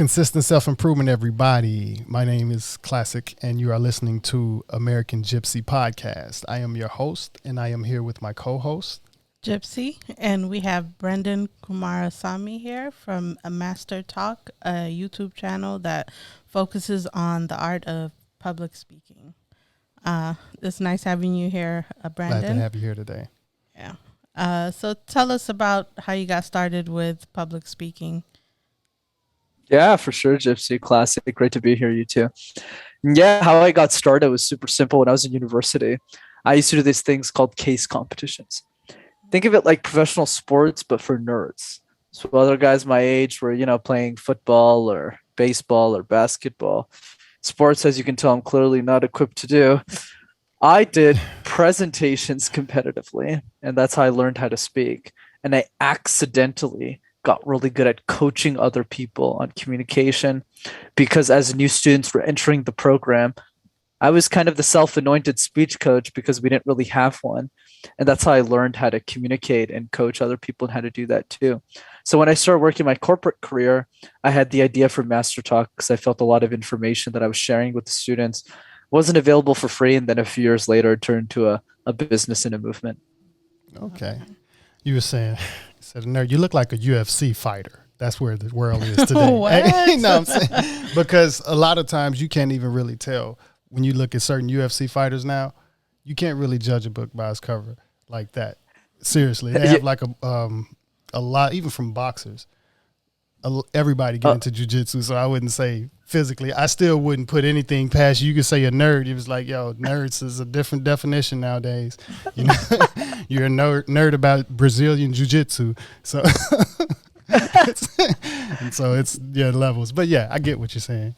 Consistent self-improvement, everybody. My name is Classic, and you are listening to American gypC Podcast. I am your host, and I am here with my co-host, gypC, and we have Brenden Kumarasamy here from a MasterTalk, a YouTube channel that focuses on the art of public speaking. It's nice having you here, Brenden. Glad to have you here today. Yeah. So tell us about how you got started with public speaking. Yeah, for sure, gypC. Classic. Great to be here, you too. Yeah, how I got started was super simple. When I was in university, I used to do these things called case competitions. Think of it like professional sports, but for nerds. So other guys my age were, playing football or baseball or basketball. Sports, as you can tell, I'm clearly not equipped to do. I did presentations competitively, and that's how I learned how to speak. And I accidentally got really good at coaching other people on communication because as new students were entering the program, I was kind of the self-anointed speech coach because we didn't really have one. And that's how I learned how to communicate and coach other people and how to do that too. So when I started working my corporate career, I had the idea for MasterTalk because I felt a lot of information that I was sharing with the students wasn't available for free. And then a few years later, it turned to a business and a movement. Okay. You were saying, said, nerd, you look like a UFC fighter. That's where the world is today. What? You know what I'm saying? Because a lot of times you can't even really tell when you look at certain UFC fighters now, you can't really judge a book by its cover like that. Seriously. They have like a lot, even from boxers, everybody get into jiu-jitsu. So I wouldn't say physically, I still wouldn't put anything past you. You could say a nerd. It was like, yo, nerds is a different definition nowadays. You know, you're a nerd about Brazilian jiu-jitsu. So, and so it's levels. But yeah, I get what you're saying.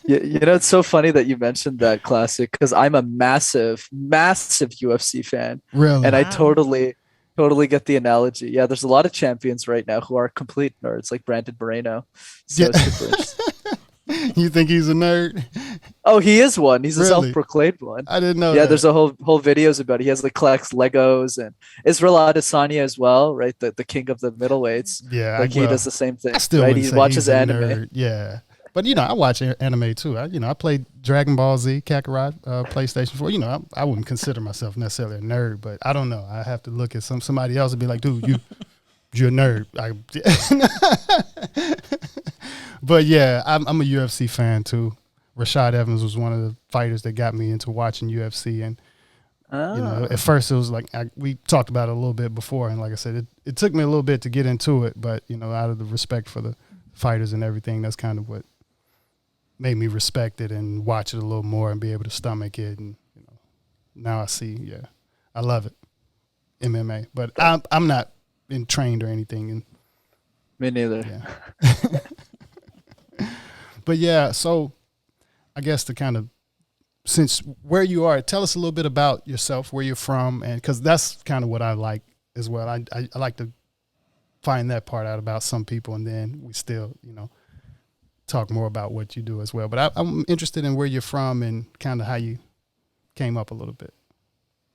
It's so funny that you mentioned that, Classic, because I'm a massive UFC fan. Really? And I totally get the analogy. Yeah, there's a lot of champions right now who are complete nerds, like Brenden Moreno. So it's super You think he's a nerd? Oh, he is one. He's a Really? self-proclaimed one. I didn't know. Yeah, that. there's a whole videos about it. He has like collects Legos, and Israel Adesanya as well, right? The king of the middley's. Yeah, he does the same thing. I still right? wouldn't He say watches he's a anime. nerd. Yeah. But, I watch anime too. I played Dragon Ball Z, Kakarot, PlayStation 4. I wouldn't consider myself necessarily a nerd, but I don't know. I have to look at somebody else and be like, dude, you're a nerd. But yeah, I'm a UFC fan too. Rashad Evans was one of the fighters that got me into watching UFC. And, at first it was like, we talked about it a little bit before. And like I said, it took me a little bit to get into it, but, out of the respect for the fighters and everything, that's kind of what made me respect it and watch it a little more and be able to stomach it. And now I see, I love it, MMA. But I'm not trained or anything. And Me neither. yeah. But yeah, so I guess to kind of, since where you are, tell us a little bit about yourself, where you're from, and because that's kind of what I like as well. I like to find that part out about some people, and then we still, talk more about what you do as well. But I'm interested in where you're from and kind of how you came up a little bit.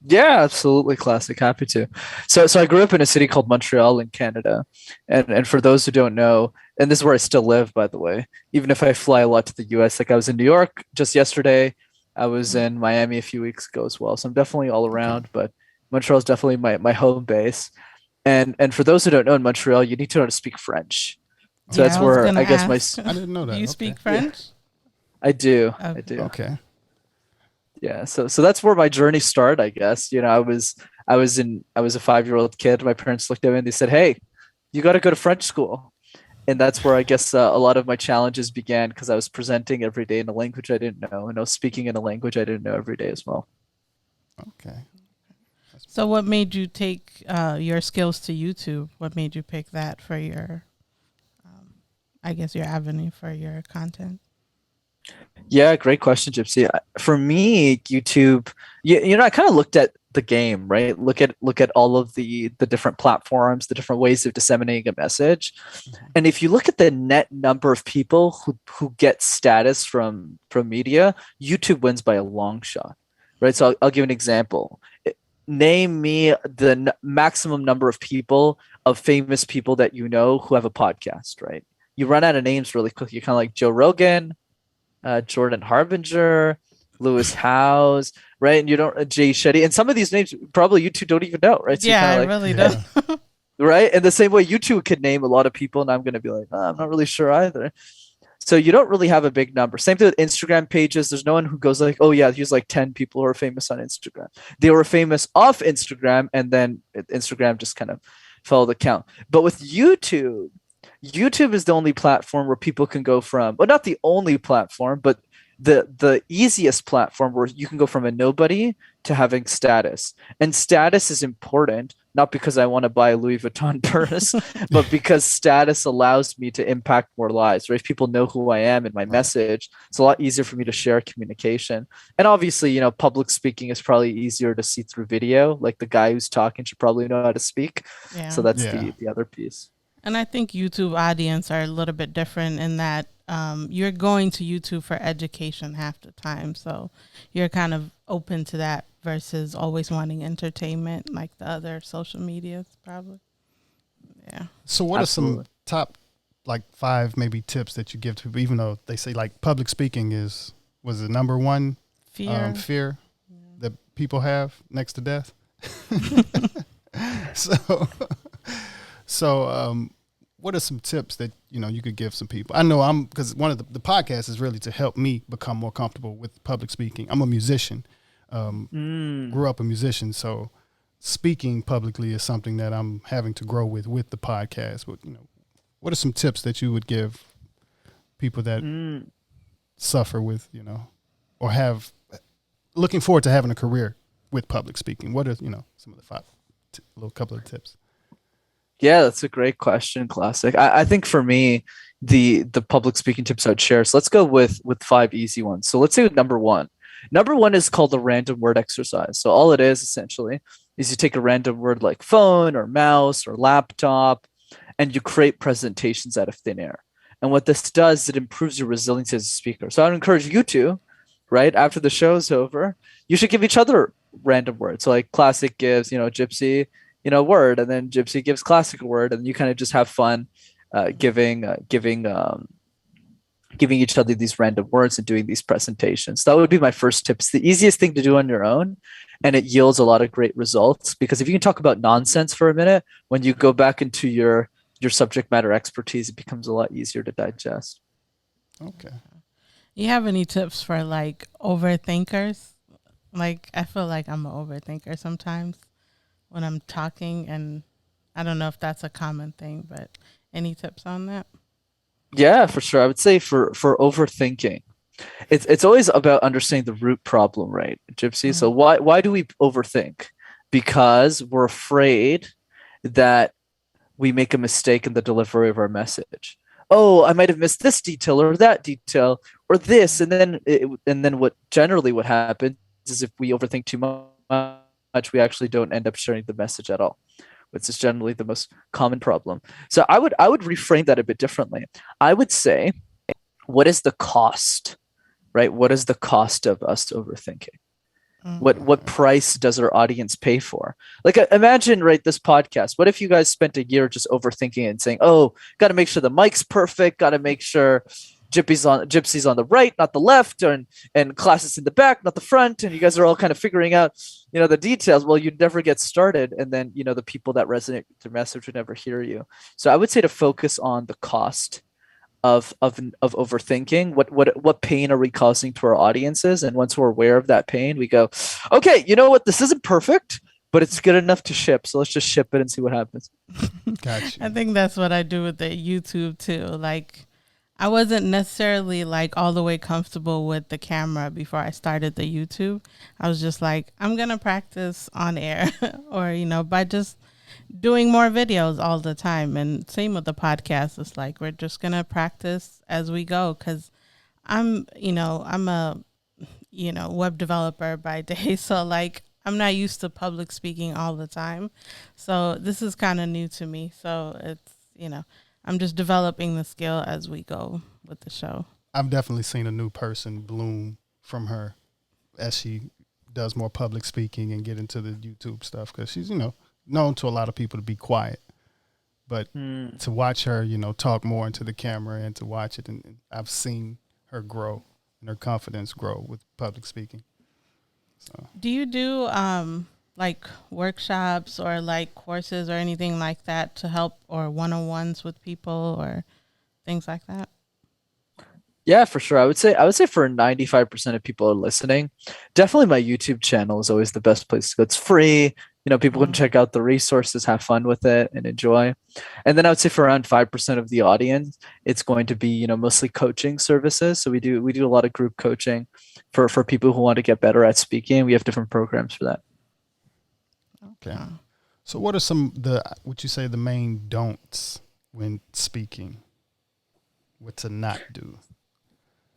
Yeah, absolutely, Classic. Happy to. So I grew up in a city called Montreal in Canada. And for those who don't know, and this is where I still live, by the way, even if I fly a lot to the US, like I was in New York just yesterday. I was in Miami a few weeks ago as well. So I'm definitely all around, but Montreal is definitely my home base. And for those who don't know, in Montreal, you need to know how to speak French. So that's where I guess I didn't know that. Do you speak French? I do. Okay. I do. Okay. Yeah. So that's where my journey started, I guess. I was a 5-year-old kid. My parents looked at me and they said, "Hey, you got to go to French school." And that's where I guess a lot of my challenges began because I was presenting every day in a language I didn't know, and I was speaking in a language I didn't know every day as well. Okay. So what made you take your skills to YouTube? What made you pick that for your, your avenue for your content? Yeah, great question, gypC. For me, YouTube, I kind of looked at the game, right? Look at all of the different platforms, the different ways of disseminating a message. Mm-hmm. And if you look at the net number of people who get status from media, YouTube wins by a long shot, right? So I'll give an example. Name me the maximum number of famous people that who have a podcast, right? you run out of names really quick. You're kind of like Joe Rogan, Jordan Harbinger, Lewis Howes, right? And you don't Jay Shetty, and some of these names probably you two don't even know, right? So Yeah, I like, really don't. right? In the same way, you two could name a lot of people, and I'm gonna be like, I'm not really sure either. So you don't really have a big number. Same thing with Instagram pages. There's no one who goes like, oh yeah, here's like 10 people who are famous on Instagram. They were famous off Instagram, and then Instagram just kind of followed the count. But with YouTube, YouTube is the only platform where people can go from, well, not the only platform, but the easiest platform where you can go from a nobody to having status. And status is important, not because I want to buy a Louis Vuitton purse, but because status allows me to impact more lives, right? If people know who I am and my message, it's a lot easier for me to share communication. And obviously, you know, public speaking is probably easier to see through video. Like the guy who's talking should probably know how to speak. Yeah. So that's the other piece. And I think YouTube audience are a little bit different in that you're going to YouTube for education half the time. So you're kind of open to that versus always wanting entertainment like the other social medias probably. Yeah. So what are some top like 5 maybe tips that you give to people, even though they say like public speaking was the number one fear that people have next to death? So what are some tips that, you know, you could give some people? I know because one of the podcast is really to help me become more comfortable with public speaking. I'm a musician, grew up a musician. So speaking publicly is something that I'm having to grow with the podcast. But, you know, what are some tips that you would give people that suffer with, you know, or have looking forward to having a career with public speaking? What are, you know, some of the couple of tips? Yeah, that's a great question, Classic. I think for me, the public speaking tips I'd share. So let's go with 5 easy ones. So let's say number one. Number one is called the random word exercise. So all it is essentially is you take a random word like phone or mouse or laptop, and you create presentations out of thin air. And what this does, it improves your resilience as a speaker. So I would encourage you to, right after the show is over, you should give each other random words. So like Classic gives, you know, gypC, you know, word, and then gypC gives Classic a word, and you kind of just have fun giving each other these random words and doing these presentations. That would be my first tip. It's the easiest thing to do on your own, and it yields a lot of great results, because if you can talk about nonsense for a minute, when you go back into your subject matter expertise, it becomes a lot easier to digest. Okay. You have any tips for like overthinkers? Like, I feel like I'm an overthinker sometimes when I'm talking, and I don't know if that's a common thing, but any tips on that? Yeah, for sure. I would say for overthinking, it's always about understanding the root problem, right, gypC? So why do we overthink? Because we're afraid that we make a mistake in the delivery of our message. Oh, I might have missed this detail or that detail or this, and then what happens is if we overthink too much, we actually don't end up sharing the message at all, which is generally the most common problem. So I would reframe that a bit differently. I would say, what is the cost, right? What is the cost of us overthinking? What price does our audience pay for? Like, imagine, right, this podcast. What if you guys spent a year just overthinking it and saying, oh, got to make sure the mic's perfect, got to make sure gypC's on the right, not the left, and Classic's in the back, not the front, and you guys are all kind of figuring out, you know, the details. Well, you'd never get started, and then, you know, the people that resonate with the message would never hear you. So I would say to focus on the cost of overthinking. What pain are we causing to our audiences? And once we're aware of that pain, we go, okay, you know what? This isn't perfect, but it's good enough to ship. So let's just ship it and see what happens. Gotcha. I think that's what I do with the YouTube too. Like, I wasn't necessarily like all the way comfortable with the camera before I started the YouTube. I was just like, I'm going to practice on air or, you know, by just doing more videos all the time. And same with the podcast. It's like, we're just going to practice as we go. Cause I'm a, web developer by day. So like, I'm not used to public speaking all the time. So this is kind of new to me. So it's, you know, I'm just developing the skill as we go with the show. I've definitely seen a new person bloom from her as she does more public speaking and get into the YouTube stuff, because she's, you know, known to a lot of people to be quiet. but to watch her, talk more into the camera and to watch it, and I've seen her grow and her confidence grow with public speaking. So, do you do like workshops or like courses or anything like that to help, or one-on-ones with people or things like that? Yeah, for sure. I would say for 95% of people are listening, definitely my YouTube channel is always the best place to go. It's free. People can check out the resources, have fun with it, and enjoy. And then I would say for around 5% of the audience, it's going to be, mostly coaching services. So we do a lot of group coaching for people who want to get better at speaking. We have different programs for that. Okay. So what are would you say the main don'ts when speaking? What to not do?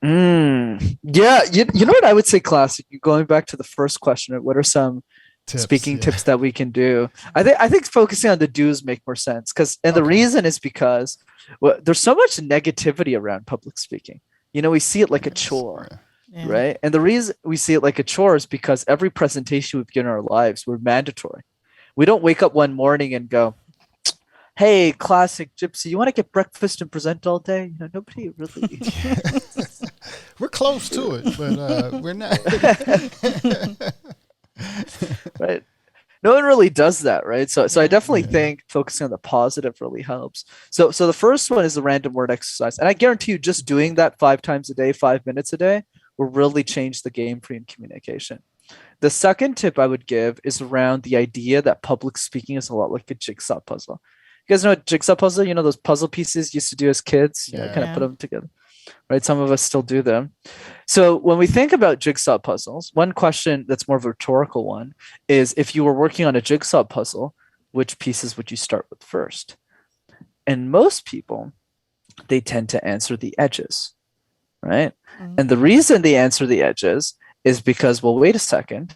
Yeah, you know what I would say, classic. Going back to the first question, what are some speaking tips that we can do? I think focusing on the do's make more sense, the reason is because there's so much negativity around public speaking. We see it like a chore, right? And the reason we see it like a chore is because every presentation we begin in our lives, we're mandatory. We don't wake up one morning and go, "Hey, classic gypC, you want to get breakfast and present all day?" Nobody really. We're close to it, but we're not. Right. No one really does that, right? So I definitely think focusing on the positive really helps. So the first one is the random word exercise. And I guarantee you, just doing that 5 times a day, 5 minutes a day, will really change the game for you in communication. The second tip I would give is around the idea that public speaking is a lot like a jigsaw puzzle. You guys know a jigsaw puzzle? Those puzzle pieces you used to do as kids, kind of put them together, right? Some of us still do them. So when we think about jigsaw puzzles, one question that's more of a rhetorical one is, if you were working on a jigsaw puzzle, which pieces would you start with first? And most people, they tend to answer the edges, right? And the reason they answer the edges is because, well, wait a second,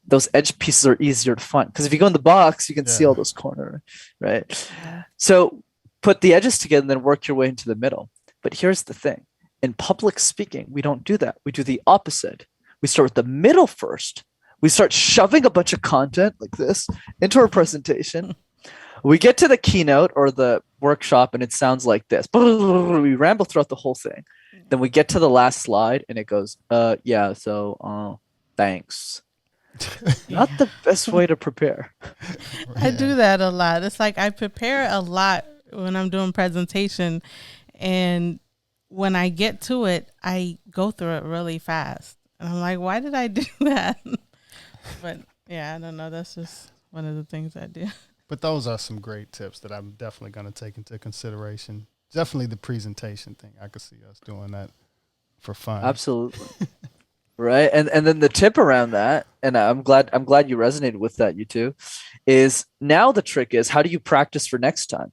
those edge pieces are easier to find. Because if you go in the box, you can see all those corners, right? So put the edges together and then work your way into the middle. But here's the thing. In public speaking, we don't do that. We do the opposite. We start with the middle first. We start shoving a bunch of content like this into our presentation. We get to the keynote or the workshop and it sounds like this. We ramble throughout the whole thing. Then we get to the last slide and it goes, thanks. Not the best way to prepare. I do that a lot. It's like I prepare a lot when I'm doing presentation, and when I get to it, I go through it really fast. And I'm like, why did I do that? But I don't know. That's just one of the things I do. But those are some great tips that I'm definitely going to take into consideration. Definitely the presentation thing. I could see us doing that for fun. Absolutely. Right. And then the tip around that, and I'm glad you resonated with that, you two, is now the trick is, how do you practice for next time?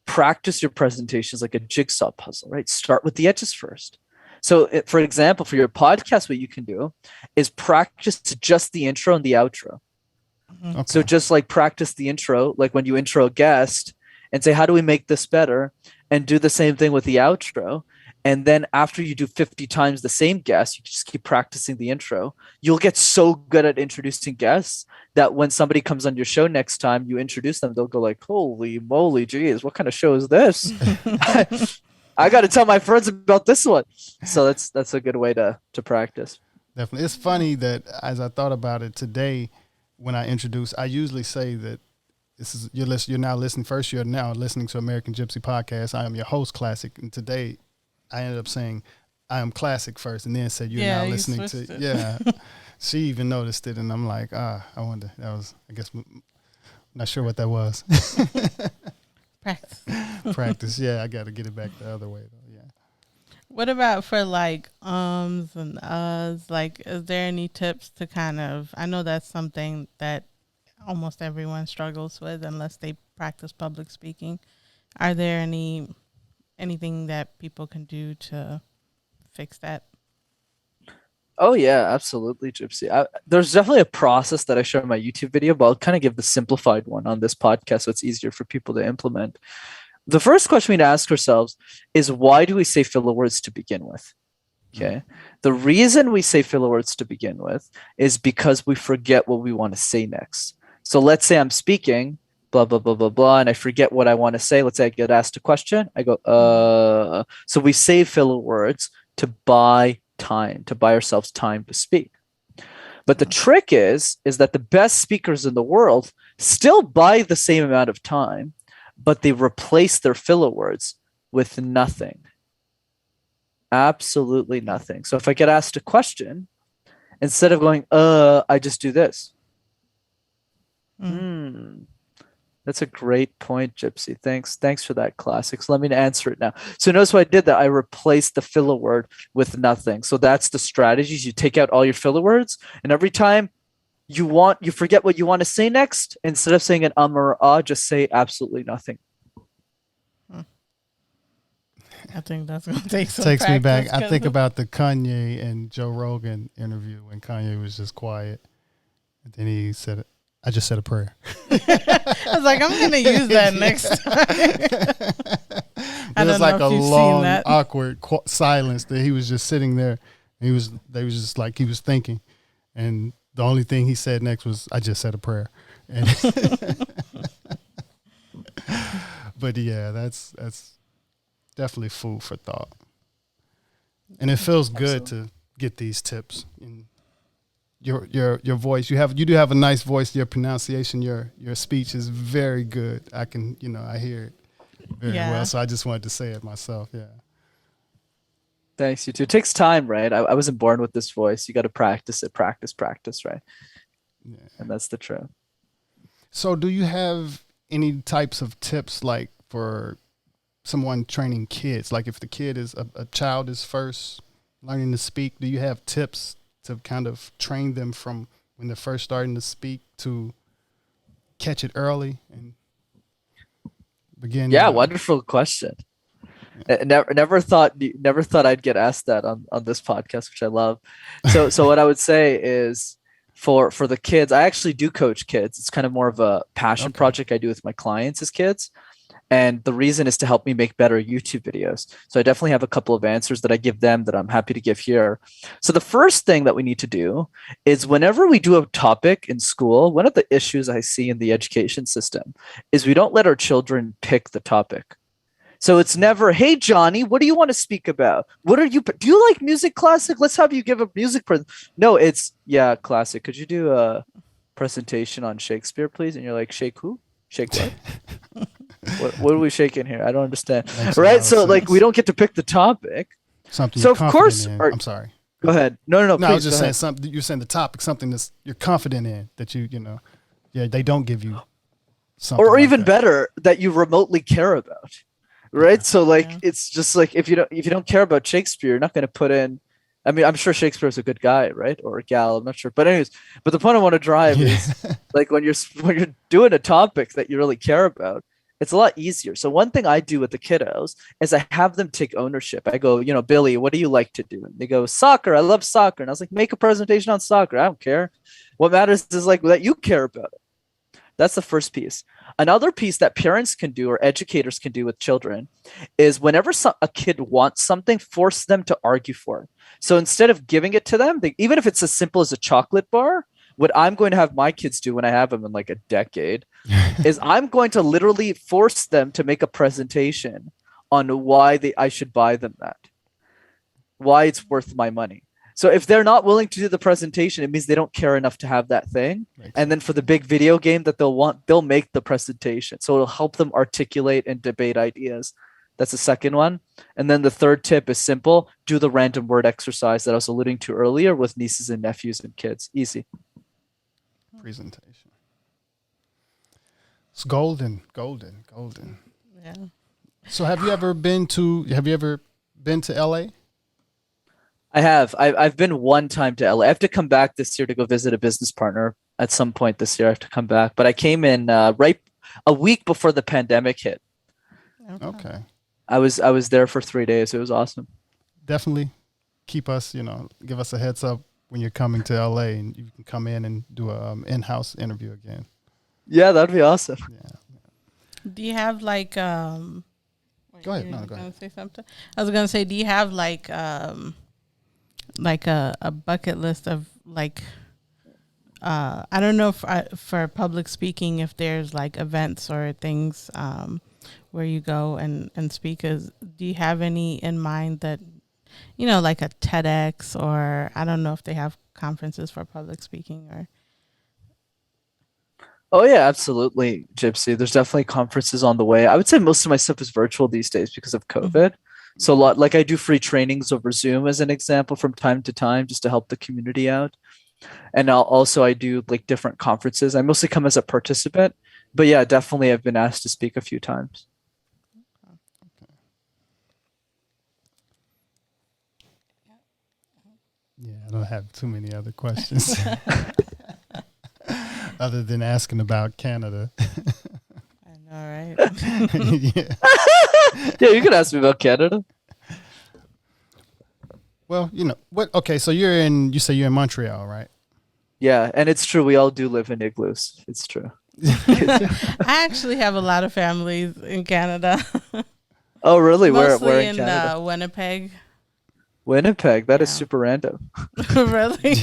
Practice your presentations like a jigsaw puzzle, right? Start with the edges first. So for example, for your podcast, what you can do is practice just the intro and the outro. Okay. So just like practice the intro, like when you intro a guest and say, how do we make this better? And do the same thing with the outro. And then after you do 50 times the same guest, you just keep practicing the intro. You'll get so good at introducing guests that when somebody comes on your show next time, you introduce them, they'll go like, holy moly, geez, what kind of show is this? I got to tell my friends about this one. So that's a good way to practice. Definitely. It's funny that as I thought about it today, when I introduce, I usually say that you're now listening first. You're now listening to American gypC Podcast. I am your host, Classic. And today I ended up saying I am Classic first, and then said you're now listening to. Yeah, she even noticed it, and I'm like, I wonder. That was, I guess, not sure what that was. Practice. Yeah, I got to get it back the other way though. Yeah. What about for like and uhs? Like, is there any tips to kind of? I know that's something that almost everyone struggles with unless they practice public speaking. Are there anything that people can do to fix that? Oh yeah, absolutely, gypC. There's definitely a process that I show in my YouTube video, but I'll kind of give the simplified one on this podcast so it's easier for people to implement. The first question we need to ask ourselves is, why do we say filler words to begin with? Okay. The reason we say filler words to begin with is because we forget what we want to say next. So let's say I'm speaking, blah, blah, blah, blah, blah, and I forget what I want to say. Let's say I get asked a question. I go, So we save filler words to buy time, to buy ourselves time to speak. But the trick is that the best speakers in the world still buy the same amount of time, but they replace their filler words with nothing. Absolutely nothing. So if I get asked a question, instead of going, I just do this. That's a great point, gypC. Thanks for that, classics. Let me answer it now. So notice what I did there. I replaced the filler word with nothing. So that's the strategies. You take out all your filler words, and every time you forget what you want to say next, instead of saying an or just say absolutely nothing. I think that's going to take some Takes me back. practice, I think about the Kanye and Joe Rogan interview when Kanye was just quiet. And then he said, I just said a prayer. I was like, I'm going to use that next time. It was like a long, awkward silence that he was just sitting there. They was just like, he was thinking. And the only thing he said next was, I just said a prayer. And but yeah, that's definitely food for thought. And it feels good to get these tips. And your voice, you do have a nice voice. Your pronunciation, your speech is very good. I hear it very well. So I just wanted to say it myself. Yeah. Thanks, you too. It takes time, right? I wasn't born with this voice. You got to practice it, practice, right? Yeah. And that's the truth. So do you have any types of tips like for someone training kids? Like if the kid is a child is first learning to speak, do you have tips to kind of train them from when they're first starting to speak to catch it early and begin? Yeah, wonderful question. Yeah. Never thought I'd get asked that on this podcast, which I love. So what I would say is for the kids, I actually do coach kids. It's kind of more of a passion project I do with my clients as kids. And the reason is to help me make better YouTube videos. So I definitely have a couple of answers that I give them that I'm happy to give here. So the first thing that we need to do is whenever we do a topic in school, one of the issues I see in the education system is we don't let our children pick the topic. So it's never, hey, Johnny, what do you want to speak about? Do you like music, classic? Let's have you give a music presentation. No, it's, yeah, classic. Could you do a presentation on Shakespeare, please? And you're like, shake who? Shake what? What are we shaking here? I don't understand. Right? So like we don't get to pick the topic. Something so of course I'm sorry. Go ahead. No, please, I was just saying something. You're saying the topic, something that you're confident in, that they don't give you something. Or even better, that you remotely care about. Right? Yeah. So like it's just like if you don't care about Shakespeare, you're not going to put in. I mean, I'm sure Shakespeare's a good guy, right? Or a gal, I'm not sure. But anyways, the point I want to drive is like when you're doing a topic that you really care about, it's a lot easier. So one thing I do with the kiddos is I have them take ownership. I go, Billy, what do you like to do? And they go, soccer. I love soccer. And I was like, make a presentation on soccer. I don't care. What matters is like that you care about it. That's the first piece. Another piece that parents can do or educators can do with children is whenever a kid wants something, force them to argue for it. So instead of giving it to them, even if it's as simple as a chocolate bar, what I'm going to have my kids do when I have them in like a decade is I'm going to literally force them to make a presentation on why I should buy them that, why it's worth my money. So if they're not willing to do the presentation, it means they don't care enough to have that thing. And then for the big video game that they'll want, they'll make the presentation. So it'll help them articulate and debate ideas. That's the second one. And then the third tip is simple. Do the random word exercise that I was alluding to earlier with nieces and nephews and kids. Easy. Presentation. It's golden. Yeah. So have you ever been to LA? I have. I've been one time to LA. I have to come back this year to go visit a business partner at some point this year. I have to come back. But I came in right a week before the pandemic hit. Okay. I was there for 3 days. It was awesome. Definitely keep us, give us a heads up when you're coming to LA and you can come in and do a in-house interview again. Yeah, that'd be awesome. Yeah. Do you have like Go ahead. No, go ahead. Say something? I was gonna say, do you have like a bucket list of like I don't know if for public speaking, if there's like events or things where you go and speak. Do you have any in mind that, like a TEDx, or I don't know if they have conferences for public speaking or. Oh yeah, absolutely, gypC. There's definitely conferences on the way. I would say most of my stuff is virtual these days because of COVID. So a lot, like I do free trainings over Zoom as an example from time to time just to help the community out. And I do like different conferences. I mostly come as a participant, but yeah, definitely I've been asked to speak a few times. Yeah, I don't have too many other questions other than asking about Canada. I know, right? Yeah. Yeah, you can ask me about Canada. Well, what? Okay, so you say you're in Montreal, right? Yeah, and it's true. We all do live in igloos. It's true. I actually have a lot of families in Canada. Oh, really? Mostly where in Canada? Winnipeg. Winnipeg. That is super random. Really?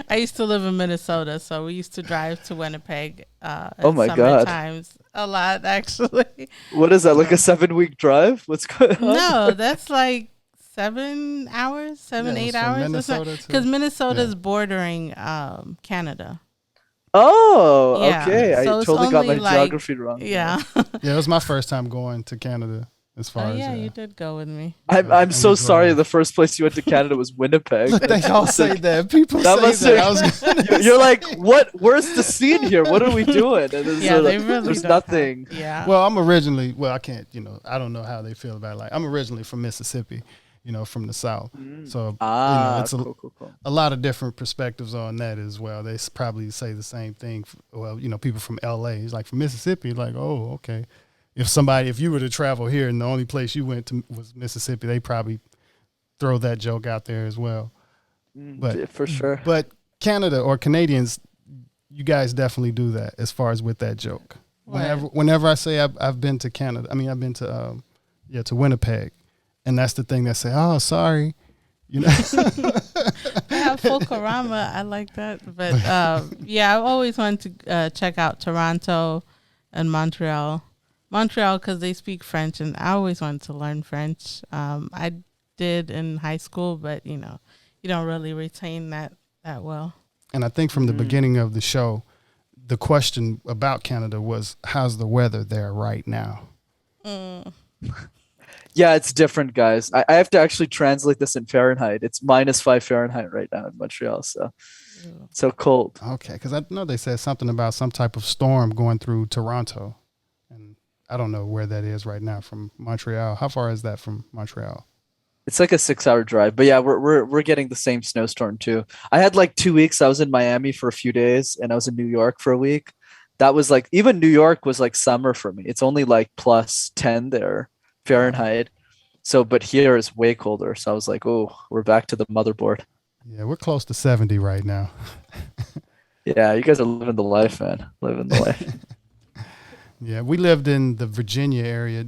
I used to live in Minnesota, so we used to drive to Winnipeg. Oh my God. Times a lot, actually. What is that? Like a 7-week drive? What's going on? No, that's like 7 hours, 8 hours. Because Minnesota's bordering Canada. Oh, Yeah. okay. So I totally got my geography wrong. Yeah. Yeah, it was my first time going to Canada. As far as you did go with me. I'm so sorry. The first place you went to Canada was Winnipeg. Look, they all say that. People that say that. You're like, what? Where's the scene here? What are we doing? And there's nothing. Yeah. Well, I'm originally. Well, I can't. I don't know how they feel about it. Like, I'm originally from Mississippi. From the South. So it's cool. A lot of different perspectives on that as well. They probably say the same thing. Well, people from LA, it's like from Mississippi, like, oh, okay. If you were to travel here and the only place you went to was Mississippi, they probably throw that joke out there as well. But for sure. But Canada or Canadians, you guys definitely do that as far as with that joke. Whenever I say I've been to Canada, I mean, I've been to to Winnipeg. And that's the thing that say, oh, sorry. Yeah, full Karama. I like that. But I've always wanted to check out Toronto and Montreal. Montreal, because they speak French, and I always wanted to learn French. I did in high school, but, you don't really retain that well. And I think from the beginning of the show, the question about Canada was, how's the weather there right now? Yeah, it's different, guys. I have to actually translate this in Fahrenheit. It's -5 Fahrenheit right now in Montreal, so cold. Okay, because I know they said something about some type of storm going through Toronto, and I don't know where that is right now from Montreal. How far is that from Montreal? It's like a 6-hour drive, but yeah, we're getting the same snowstorm too. I had like 2 weeks. I was in Miami for a few days, and I was in New York for a week. That was like, even New York was like summer for me. It's only like +10 there Fahrenheit. So, but here is way colder. So I was like, oh, we're back to the motherboard. Yeah, we're close to 70 right now. Yeah, you guys are living the life, man. Living the life. Yeah, we lived in the Virginia area,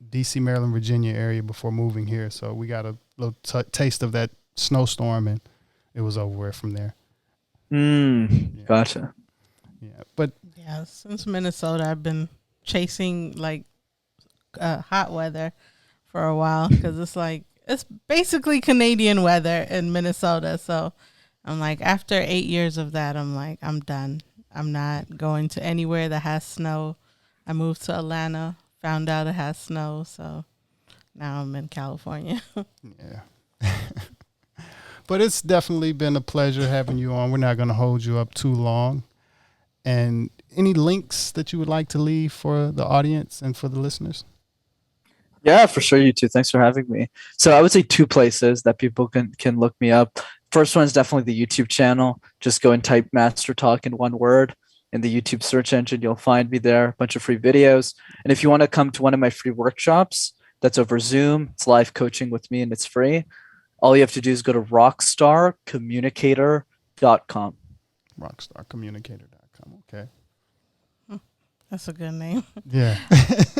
D.C., Maryland, Virginia area before moving here. So we got a little taste of that snowstorm, and it was over from there. Gotcha. Yeah, but since Minnesota, I've been chasing like hot weather for a while, because it's basically Canadian weather in Minnesota. So I'm like, after 8 years of that, I'm like, I'm done. I'm not going to anywhere that has snow. I moved to Atlanta, found out it has snow, so now I'm in California. Yeah. But it's definitely been a pleasure having you on. We're not going to hold you up too long. And any links that you would like to leave for the audience and for the listeners? Yeah, for sure, you too. Thanks for having me. So I would say 2 places that people can look me up. First one is definitely the YouTube channel. Just go and type MasterTalk in one word in the YouTube search engine. You'll find me there, a bunch of free videos. And if you want to come to one of my free workshops, that's over Zoom. It's live coaching with me and it's free. All you have to do is go to rockstarcommunicator.com. Rockstarcommunicator.com. Okay. That's a good name. Yeah.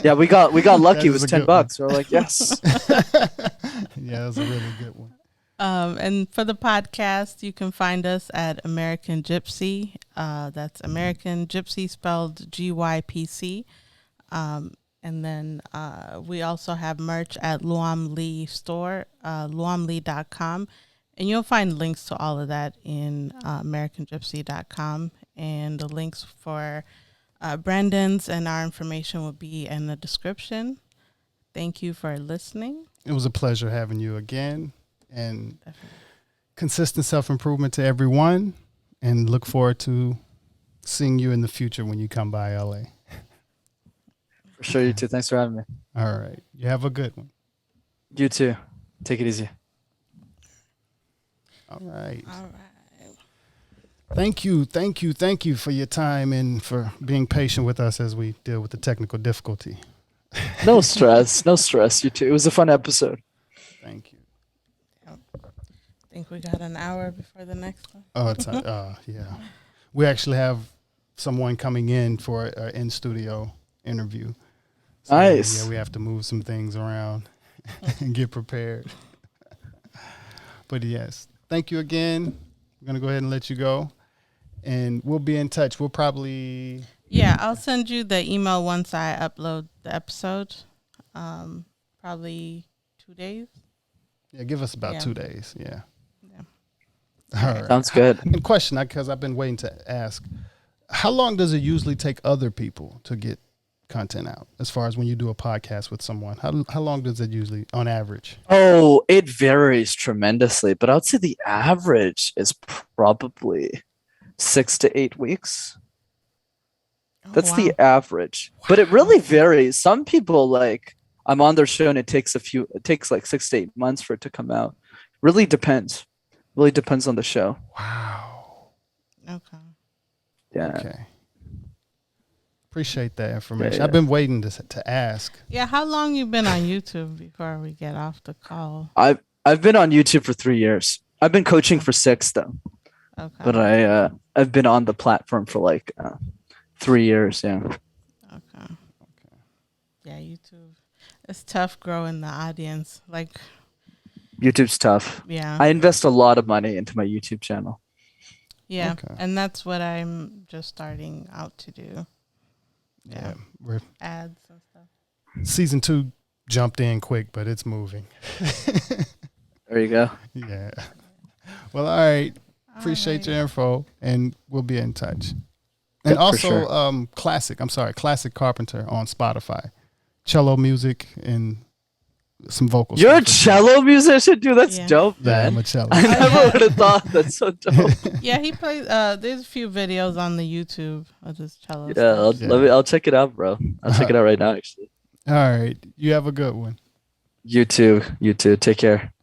Yeah, we got lucky. It was $10. We're like, yes. Yeah, that's a really good one. And for the podcast, you can find us at American gypC. That's American gypC spelled gypC. And then we also have merch at Luam Lee store, luamlee.com. And you'll find links to all of that in americangypsy.com. And the links for Brenden's and our information will be in the description. Thank you for listening. It was a pleasure having you again. And consistent self-improvement to everyone. And look forward to seeing you in the future when you come by LA. For sure, you too. Thanks for having me. All right. You have a good one. You too. Take it easy. All right. All right. Thank you for your time and for being patient with us as we deal with the technical difficulty. No stress. No stress. You too. It was a fun episode. Thank you. I think we got an hour before the next one. Oh, it's yeah. We actually have someone coming in for an in-studio interview. So, Nice. Yeah, we have to move some things around and get prepared. But yes, thank you again. I'm going to go ahead and let you go. And we'll be in touch. We'll probably... Yeah, I'll send you the email once I upload the episode. Probably 2 days. Yeah, give us about 2 days. Yeah. Yeah. All right. Sounds good. And question, because I've been waiting to ask, how long does it usually take other people to get content out? As far as when you do a podcast with someone, how long does it usually, on average? Oh, it varies tremendously, but I would say the average is probably 6 to 8 weeks. That's the average, but it really varies. Some people, like, I'm on their show and it takes like 6 to 8 months for it to come out. Really depends. Really depends on the show. Wow. Okay. Yeah. Okay. Appreciate that information. Yeah. I've been waiting to ask. Yeah, how long you been on YouTube before we get off the call? I've been on YouTube for 3 years. I've been coaching for 6 though. Okay. But I've been on the platform for like 3 years. Yeah. Okay. Yeah, YouTube. It's tough growing the audience. Like, YouTube's tough. yeah. I invest a lot of money into my YouTube channel. Yeah. Okay. And that's what I'm just starting out to do. Yeah. We're Ads and stuff. season 2 jumped in quick, but it's moving. There you go. Yeah. Well, all right. Appreciate your info, and we'll be in touch. And Yep, for also, sure. Classic Carpenter on Spotify. Cello music and some vocals. You're a cello musician, dude. That's dope, Yeah, man. I'm a cello. I never would have thought. That's so dope. Yeah, he plays. There's a few videos on the YouTube of his cello. Yeah, stuff. I'll check it out, bro. I'll check it out right now, actually. All right. You have a good one. You too. You too. Take care.